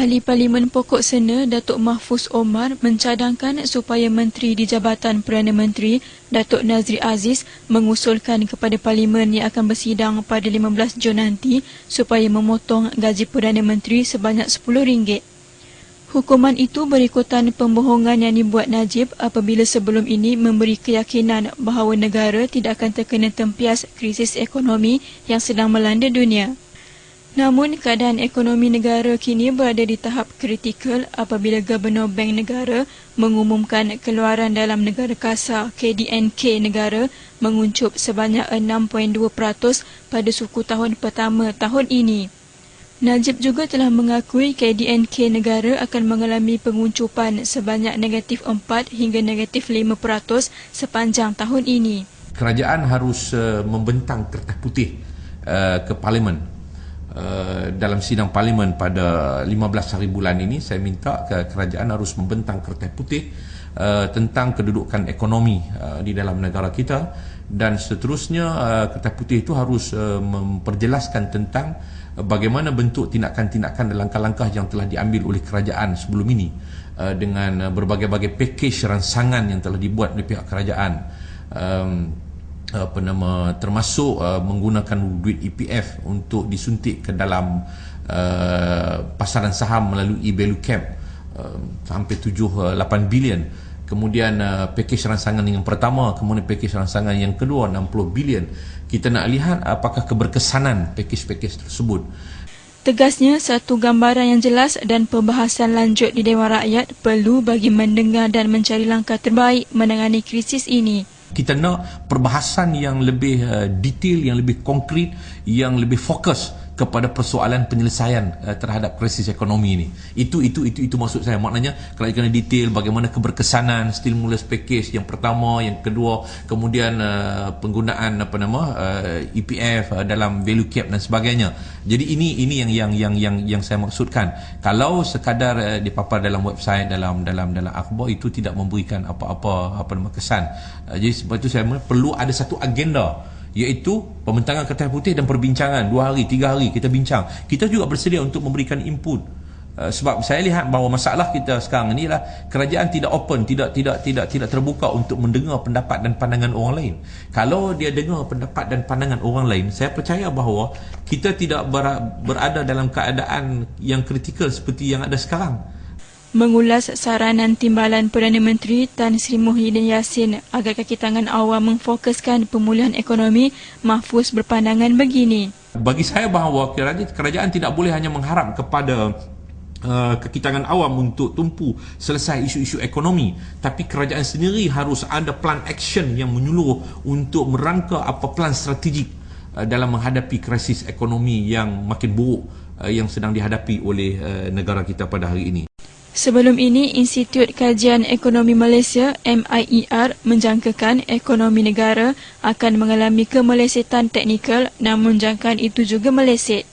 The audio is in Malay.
Ahli Parlimen Pokok Sena Datuk Mahfuz Omar mencadangkan supaya Menteri di Jabatan Perdana Menteri Datuk Nazri Aziz mengusulkan kepada Parlimen yang akan bersidang pada 15 Jun nanti supaya memotong gaji Perdana Menteri sebanyak RM10. Hukuman itu berikutan pembohongan yang dibuat Najib apabila sebelum ini memberi keyakinan bahawa negara tidak akan terkena tempias krisis ekonomi yang sedang melanda dunia. Namun, keadaan ekonomi negara kini berada di tahap kritikal apabila Gubernur Bank Negara mengumumkan keluaran dalam negara kasar KDNK negara menguncup sebanyak 6.2% pada suku tahun pertama tahun ini. Najib juga telah mengakui KDNK negara akan mengalami penguncupan sebanyak -4 hingga -5% sepanjang tahun ini. Kerajaan harus membentang kertas putih ke Parlimen. Dalam sidang Parlimen pada 15 hari bulan ini, saya minta kerajaan harus membentang kertas putih tentang kedudukan ekonomi di dalam negara kita, dan seterusnya kertas putih itu harus memperjelaskan tentang bagaimana bentuk tindakan-tindakan dan langkah-langkah yang telah diambil oleh kerajaan sebelum ini dengan berbagai-bagai pakej rangsangan yang telah dibuat oleh pihak kerajaan, termasuk menggunakan duit EPF untuk disuntik ke dalam pasaran saham melalui value cap hampir 7-8 bilion. Kemudian pakej rangsangan yang pertama, kemudian pakej rangsangan yang kedua 60 bilion. Kita nak lihat apakah keberkesanan pakej-pakej tersebut. Tegasnya, satu gambaran yang jelas dan pembahasan lanjut di Dewan Rakyat perlu bagi mendengar dan mencari langkah terbaik menangani krisis ini. Kita nak perbahasan yang lebih detail, yang lebih konkret, yang lebih fokus kepada persoalan penyelesaian terhadap krisis ekonomi ini. Itu maksud saya. Maknanya kena detail bagaimana keberkesanan stimulus package yang pertama, yang kedua, kemudian penggunaan EPF dalam value cap dan sebagainya. Jadi ini yang saya maksudkan. Kalau sekadar dipapar dalam website, dalam akhbar, itu tidak memberikan apa-apa kesan. Jadi sebab itu saya perlu ada satu agenda, iaitu pembentangan kertas putih dan perbincangan 2 hari, 3 hari kita bincang. Kita juga bersedia untuk memberikan input. Sebab saya lihat bahawa masalah kita sekarang ni ialah kerajaan tidak open, tidak terbuka untuk mendengar pendapat dan pandangan orang lain. Kalau dia dengar pendapat dan pandangan orang lain, saya percaya bahawa kita tidak berada dalam keadaan yang kritikal seperti yang ada sekarang. Mengulas saranan timbalan Perdana Menteri Tan Sri Muhyiddin Yassin agar kaki tangan awam memfokuskan pemulihan ekonomi, Mahfuz berpandangan begini. Bagi saya bahawa kerajaan tidak boleh hanya mengharap kepada kaki tangan awam untuk tumpu selesai isu-isu ekonomi, tapi kerajaan sendiri harus ada plan action yang menyeluruh untuk merangka apa plan strategik dalam menghadapi krisis ekonomi yang makin buruk yang sedang dihadapi oleh negara kita pada hari ini. Sebelum ini, Institut Kajian Ekonomi Malaysia MIER menjangkakan ekonomi negara akan mengalami kemelesetan teknikal, namun jangkaan itu juga meleset.